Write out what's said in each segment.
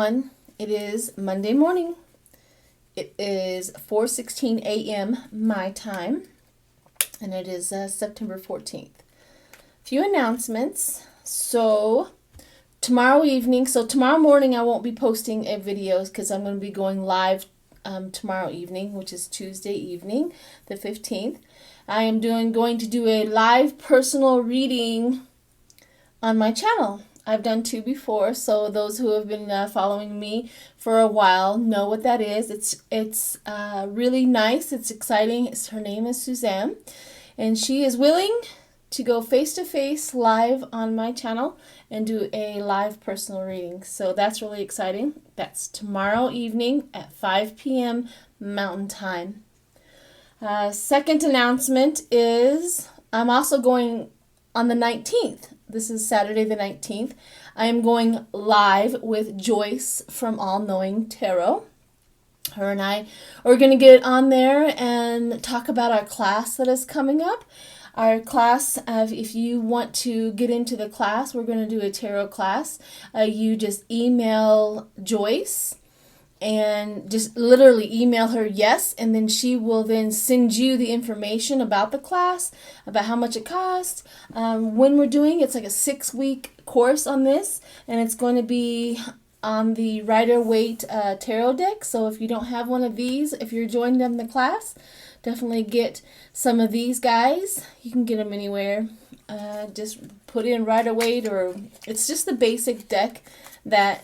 everyone. It is Monday morning. It is 4:16 a.m. my time, and it is September 14th. Few announcements. So tomorrow morning I won't be posting a videos because I'm going to be going live tomorrow evening, which is Tuesday evening, the 15th. I am going to do a live personal reading on my channel. I've done 2 before, so those who have been following me for a while know what that is. It's really nice. It's exciting. Her name is Suzanne, and she is willing to go face-to-face live on my channel and do a live personal reading. So that's really exciting. That's tomorrow evening at 5 p.m. Mountain Time. Second announcement is I'm also going on the 19th. This is Saturday the 19th. I am going live with Joyce from All Knowing Tarot. Her and I are going to get on there and talk about our class that is coming up. Our class, if you want to get into the class, we're going to do a tarot class. You just email Joyce and just literally email her yes, and then she will then send you the information about the class, about how much it costs, when we're doing. It's like a 6-week course on this, and it's going to be on the Rider-Waite tarot deck. So if you don't have one of these, if you're joining them in the class, definitely get some of these guys. You can get them anywhere. Just put in Rider-Waite, or it's just the basic deck that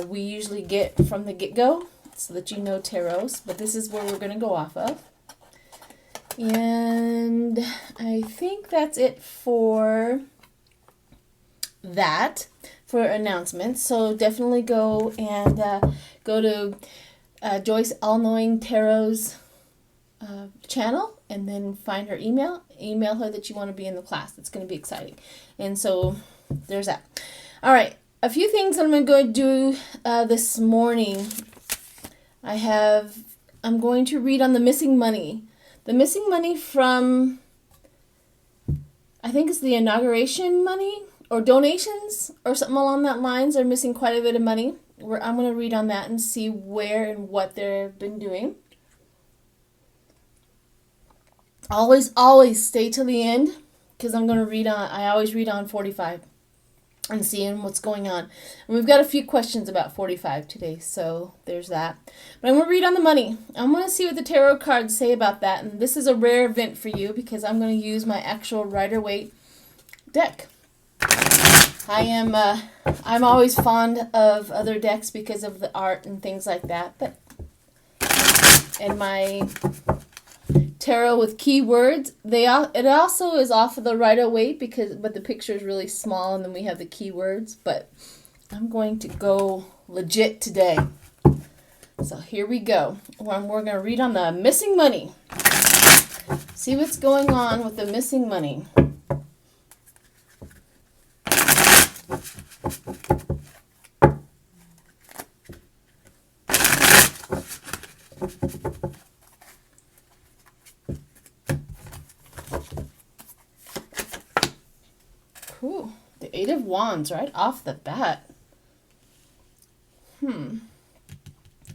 we usually get from the get-go, so that you know tarots, but this is where we're going to go off of. And I think that's it for that, for announcements. So definitely go and go to Joyce All Knowing Tarot's channel, and then find her email her that you want to be in the class. It's going to be exciting. And so there's that. All right. A few things I'm going to do this morning. I'm going to read on the missing money. The missing money from, I think it's the inauguration money or donations or something along that lines. They're missing quite a bit of money. I'm going to read on that and see where and what they've been doing. Always stay till the end, because I'm going to read on, I always read on 45. And seeing what's going on. And we've got a few questions about 45 today, so there's that. But I'm going to read on the money. I'm going to see what the tarot cards say about that. And this is a rare event for you, because I'm going to use my actual Rider-Waite deck. I'm always fond of other decks because of the art and things like that. And my tarot with keywords, it also is off of the Rider-Waite, but the picture is really small, and then we have the keywords. But I'm going to go legit today. So here we go. We're going to read on the missing money. See what's going on with the missing money. Ooh, the 8 of Wands right off the bat.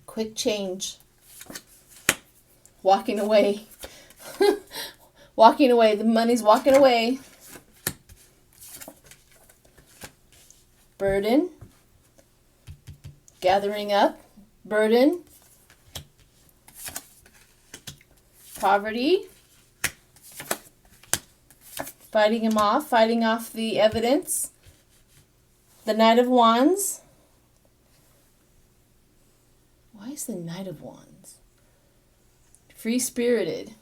Quick change. Walking away. Walking away. The money's walking away. Burden. Gathering up. Burden. Poverty. Fighting off the evidence. The Knight of Wands. Why is the Knight of Wands? Free-spirited.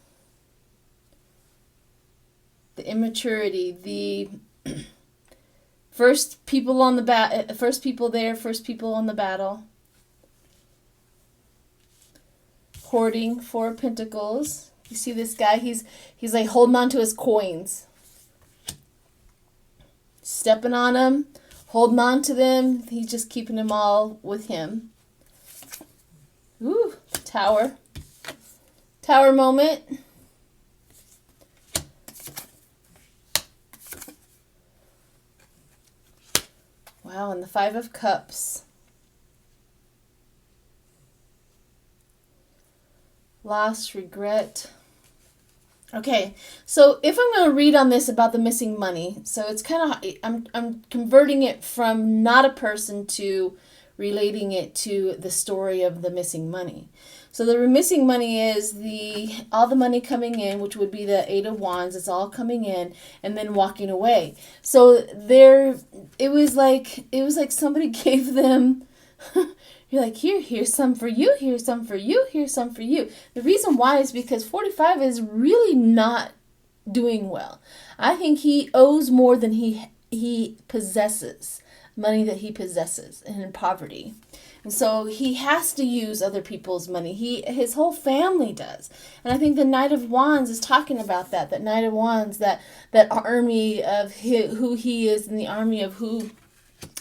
The immaturity. The first people on the first people there, first people on the battle. Hoarding, 4 of Pentacles. You see this guy, he's like holding on to his coins. Stepping on them, holding on to them. He's just keeping them all with him. Ooh, Tower. Tower moment. Wow, and the 5 of Cups. loss, regret. Okay, so if I'm going to read on this about the missing money, so it's kind of, I'm converting it from not a person to relating it to the story of the missing money. So the missing money is all the money coming in, which would be the Eight of Wands. It's all coming in and then walking away. So it was like somebody gave them. You're like, here's some for you, here's some for you, here's some for you. The reason why is because 45 is really not doing well. I think he owes more than he possesses, money that he possesses, and in poverty. And so he has to use other people's money. His whole family does. And I think the Knight of Wands is talking about that. That Knight of Wands, that army of who he is and the army of who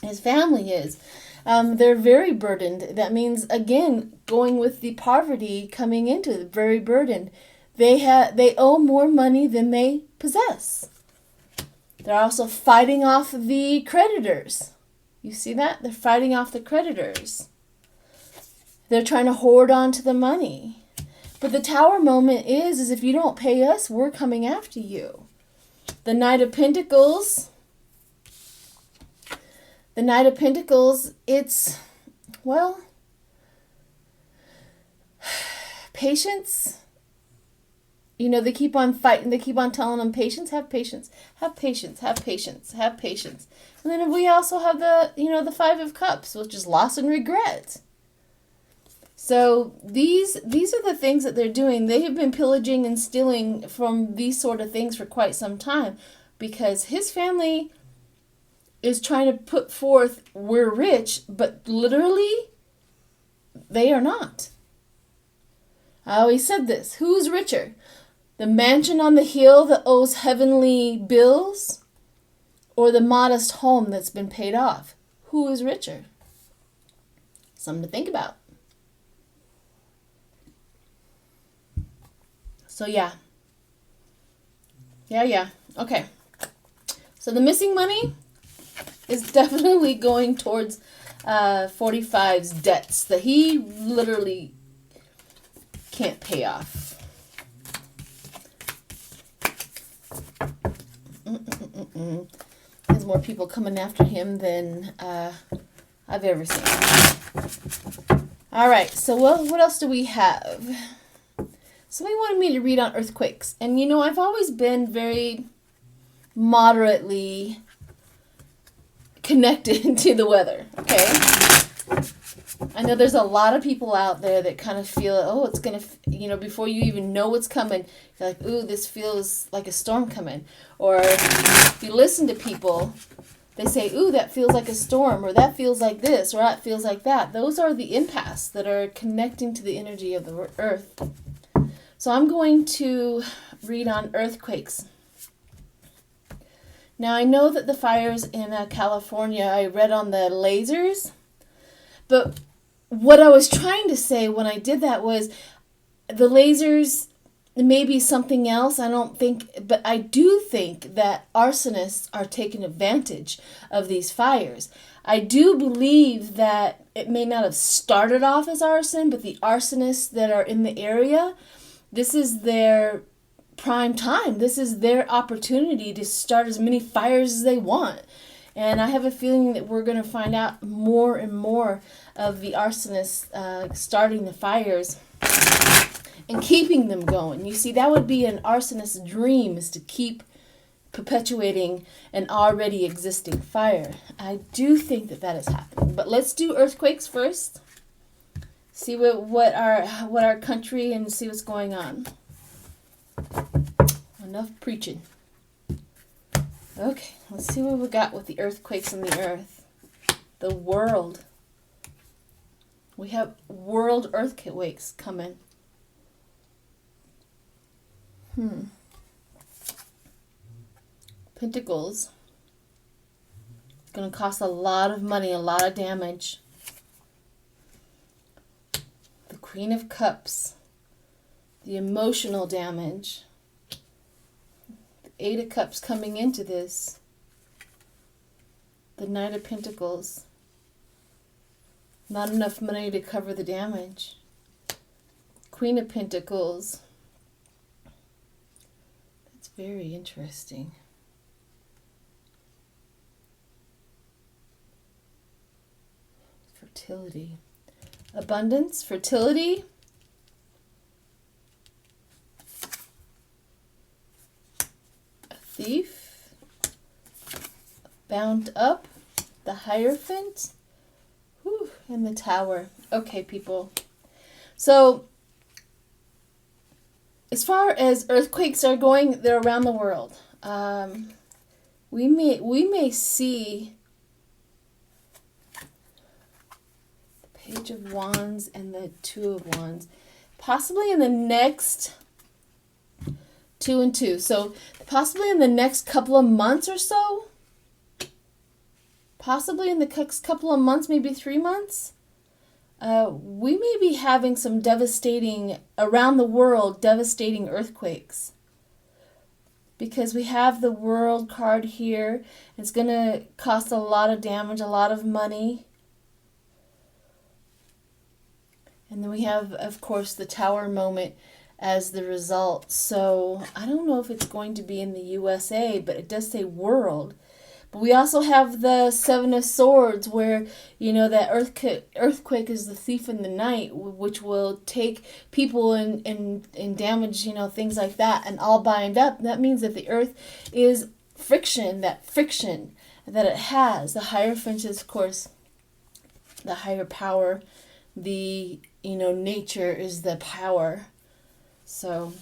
his family is. They're very burdened. That means, again, going with the poverty coming into it, very burdened. They owe more money than they possess. They're also fighting off the creditors. You see that? They're fighting off the creditors. They're trying to hoard onto the money. But the Tower moment is if you don't pay us, we're coming after you. The Knight of Pentacles... The Knight of Pentacles, it's, well, patience. You know, they keep on fighting. They keep on telling them, patience, have patience, have patience, have patience, have patience. And then we also have the Five of Cups, which is loss and regret. So these are the things that they're doing. They have been pillaging and stealing from these sort of things for quite some time because his family is trying to put forth, we're rich, but literally, they are not. I always said this. Who's richer? The mansion on the hill that owes heavenly bills, or the modest home that's been paid off? Who is richer? Something to think about. So yeah. Okay. So the missing money is definitely going towards 45's debts that he literally can't pay off. There's more people coming after him than I've ever seen. All right, so what else do we have? Somebody wanted me to read on earthquakes. And, I've always been very moderately connected to the weather, okay? I know there's a lot of people out there that kind of feel, it's going to, before you even know what's coming, you're like, ooh, this feels like a storm coming. Or if you listen to people, they say, ooh, that feels like a storm, or that feels like this, or that feels like that. Those are the empaths that are connecting to the energy of the earth. So I'm going to read on earthquakes. Now, I know that the fires in California, I read on the lasers, but what I was trying to say when I did that was the lasers may be something else. But I do think that arsonists are taking advantage of these fires. I do believe that it may not have started off as arson, but the arsonists that are in the area, this is their prime time. This is their opportunity to start as many fires as they want. And I have a feeling that we're going to find out more and more of the arsonists starting the fires and keeping them going. You see, that would be an arsonist's dream, is to keep perpetuating an already existing fire. I do think that is happening. But let's do earthquakes first. See what our country, and see what's going on. Enough preaching. Okay, let's see what we got with the earthquakes on the earth. The world. We have world earthquakes coming. Pentacles. It's going to cost a lot of money, a lot of damage. The Queen of Cups. The emotional damage. The Eight of Cups coming into this. The Knight of Pentacles. Not enough money to cover the damage. Queen of Pentacles. That's very interesting. Fertility. Abundance, fertility. A thief. Bound up. The Hierophant. Whew, and the Tower. Okay, people. So, as far as earthquakes are going, they're around the world. We may see the Page of Wands and the Two of Wands, possibly in the next 2 and 2. So, possibly in the next couple of months or so. Possibly in the next couple of months, maybe 3 months. We may be having some devastating, around the world, devastating earthquakes. Because we have the World card here. It's going to cost a lot of damage, a lot of money. And then we have, of course, the Tower moment as the result. So I don't know if it's going to be in the USA, but it does say world. We also have the Seven of Swords where, you know, that earthquake is the thief in the night, which will take people and damage, you know, things like that, and all bind up. That means that the earth is friction that it has. The Hierophant is, of course, the higher power. The, you know, nature is the power. So,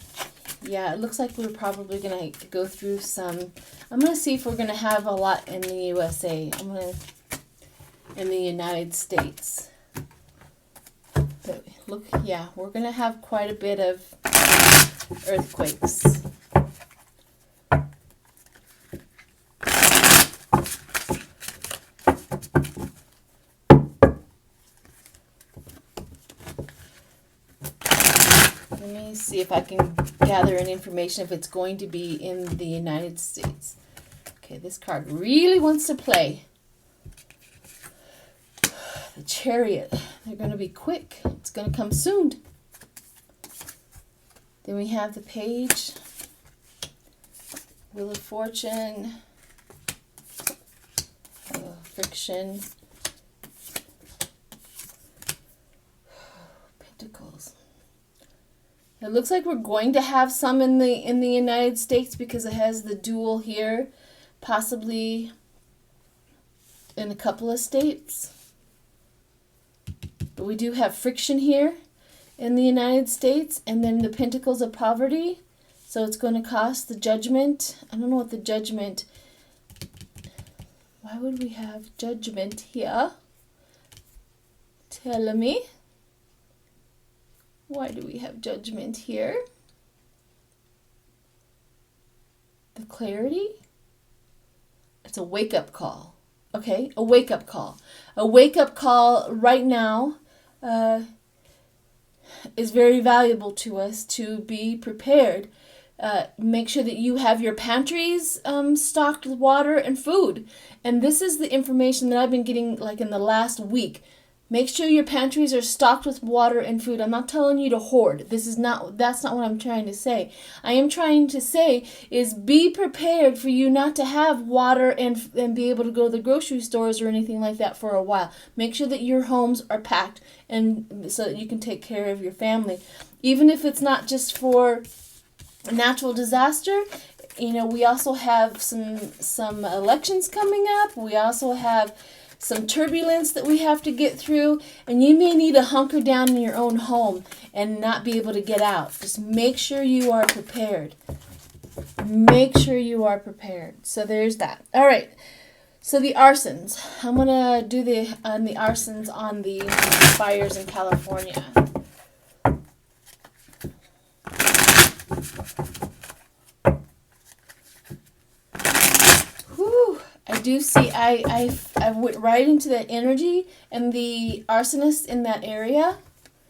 yeah, it looks like we're probably going to go through some. I'm going to see if we're going to have a lot in the USA. In the United States. But look, yeah, we're going to have quite a bit of earthquakes. Let me see if I can gather any information if it's going to be in the United States. Okay, this card really wants to play. The Chariot. They're going to be quick. It's going to come soon. Then we have the Page. Wheel of Fortune. Friction. Pentacles. It looks like we're going to have some in the United States because it has the dual here, possibly in a couple of states. But we do have friction here in the United States, and then the Pentacles of Poverty. So it's going to cost the Judgment. I don't know what the Judgment. Why would we have Judgment here? Tell me. Why do we have Judgment here? The Clarity? It's a wake-up call. Okay, a wake-up call. A wake-up call right now is very valuable to us to be prepared. Make sure that you have your pantries stocked with water and food. And this is the information that I've been getting like in the last week. Make sure your pantries are stocked with water and food. I'm not telling you to hoard. That's not what I'm trying to say. I am trying to say is be prepared for you not to have water and be able to go to the grocery stores or anything like that for a while. Make sure that your homes are packed and so that you can take care of your family. Even if it's not just for a natural disaster, you know, we also have some elections coming up. We also have some turbulence that we have to get through, and you may need to hunker down in your own home and not be able to get out. Just make sure you are prepared. Make sure you are prepared. So there's that. All right. So the arsons. I'm going to do the arsons on the fires in California. Whew. I do see, I went right into that energy and the arsonist in that area.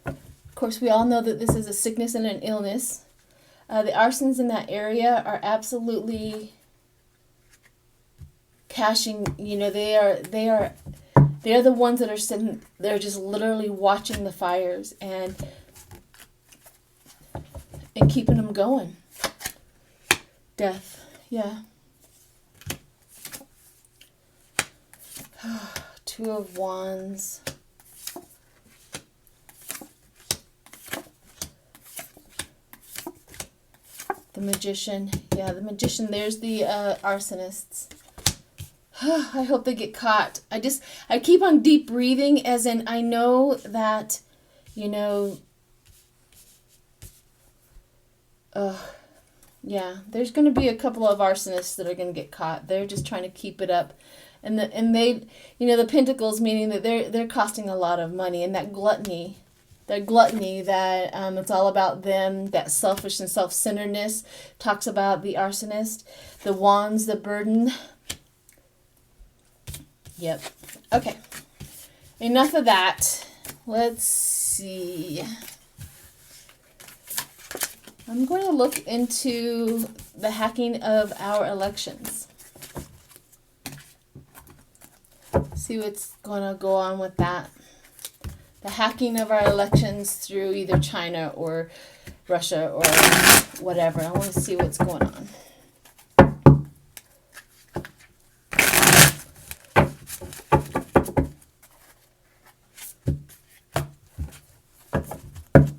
Of course, we all know that this is a sickness and an illness. The arsons in that area are absolutely cashing, you know, they are the ones that are sitting, they're just literally watching the fires. And and keeping them going. Death, yeah. Two of Wands. The Magician. Yeah, the Magician. There's the arsonists. I hope they get caught. I keep on deep breathing, as in I know that, you know, yeah, there's going to be a couple of arsonists that are going to get caught. They're just trying to keep it up. And they, you know, the Pentacles, meaning that they're costing a lot of money, and that gluttony, that it's all about them, that selfish and self-centeredness talks about the arsonist. The Wands, the burden. Yep. Okay. Enough of that. Let's see. I'm going to look into the hacking of our elections. See what's going to go on with that. The hacking of our elections through either China or Russia or whatever. I want to see what's going on.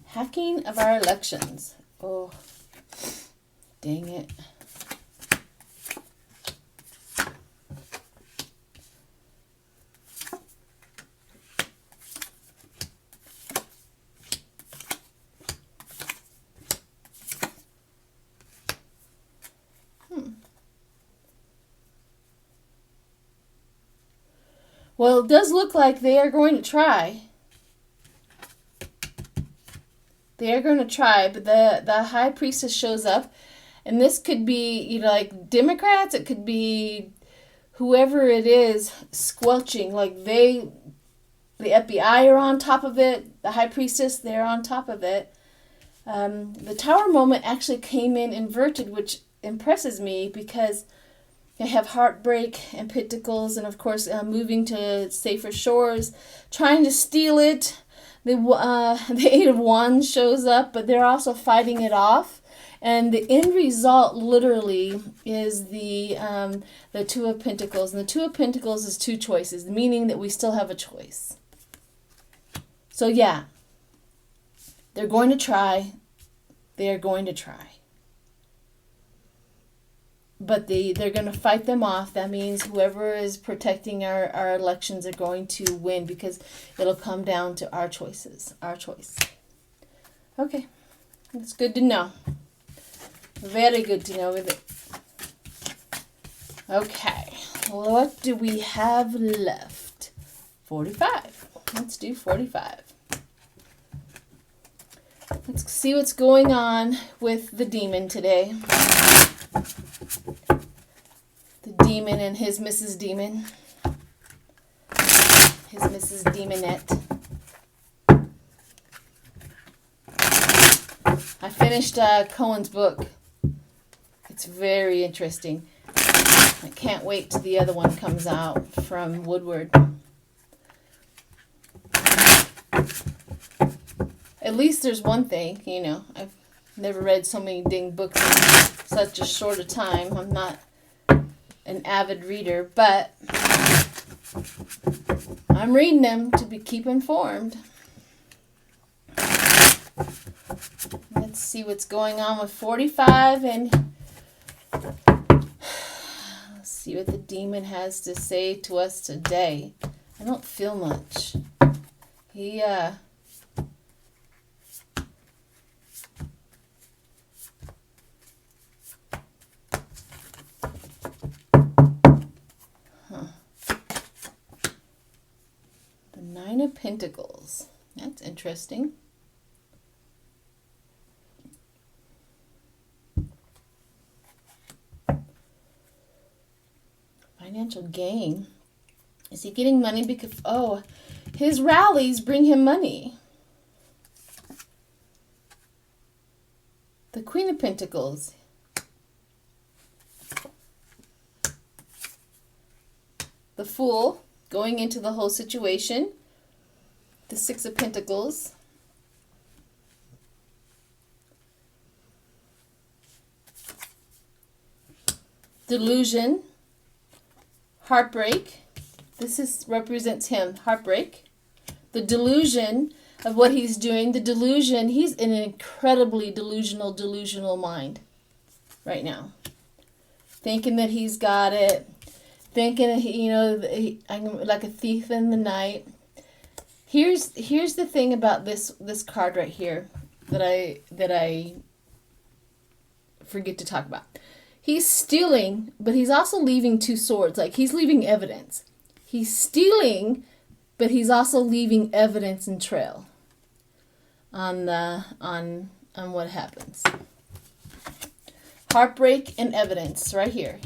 Hacking of our elections. Oh, dang it. Well, it does look like they are going to try. They are going to try, but the High Priestess shows up, and this could be, you know, like Democrats. It could be whoever it is squelching. Like the FBI are on top of it. The High Priestess, they're on top of it. The Tower moment actually came in inverted, which impresses me because they have heartbreak and Pentacles, and of course moving to safer shores, trying to steal it. The Eight of Wands shows up, but they're also fighting it off. And the end result literally is the Two of Pentacles. And the Two of Pentacles is two choices, meaning that we still have a choice. So yeah, they're going to try. They are going to try. But they're going to fight them off. That means whoever is protecting our elections are going to win, because it'll come down to our choices. Our choice. Okay. It's good to know. Very good to know with it. Okay. What do we have left? 45. Let's do 45. Let's see what's going on with the demon today. The demon and his Mrs. Demon. His Mrs. Demonette. I finished Cohen's book. It's very interesting. I can't wait till the other one comes out from Woodward. At least there's one thing, you know. I've never read so many dang books in such a short a time. I'm not an avid reader, but I'm reading them to keep informed. Let's see what's going on with 45, and let's see what the demon has to say to us today. I don't feel much. Nine of Pentacles. That's interesting. Financial gain. Is he getting money because, his rallies bring him money. The Queen of Pentacles. The Fool, going into the whole situation. The Six of Pentacles. delusion, heartbreak. This represents him, heartbreak. The delusion of what he's doing, the delusion, he's in an incredibly delusional mind right now. Thinking that he's got it, thinking that I'm like a thief in the night. Here's the thing about this card right here that I forget to talk about. He's stealing, but he's also leaving two swords. Like, he's leaving evidence. He's stealing, but he's also leaving evidence and trail on what happens. Heartbreak and evidence right here.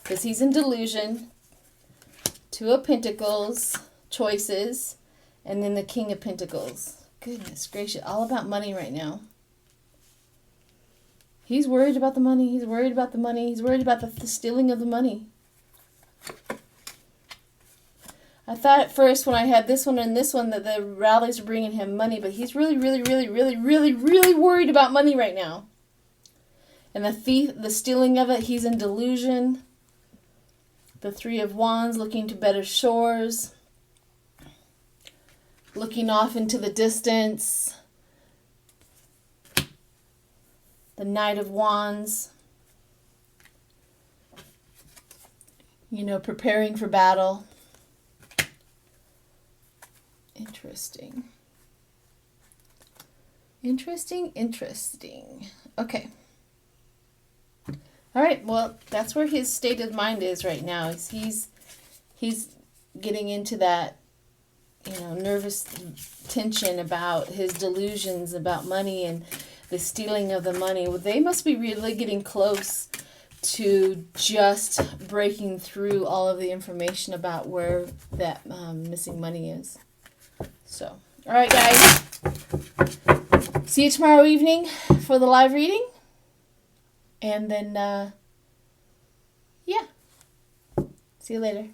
Because he's in delusion. Two of Pentacles, choices, and then the King of Pentacles. Goodness gracious, all about money right now. He's worried about the money. He's worried about the money. He's worried about the stealing of the money. I thought at first when I had this one and this one that the rallies were bringing him money, but he's really worried about money right now. And the thief, the stealing of it, he's in delusion. The Three of Wands, looking to better shores. Looking off into the distance. The Knight of Wands. Preparing for battle. Interesting. Okay. All right, well, that's where his state of mind is right now. He's getting into that, nervous tension about his delusions about money and the stealing of the money. Well, they must be really getting close to just breaking through all of the information about where that missing money is. So, all right, guys. See you tomorrow evening for the live reading. And then, yeah. See you later.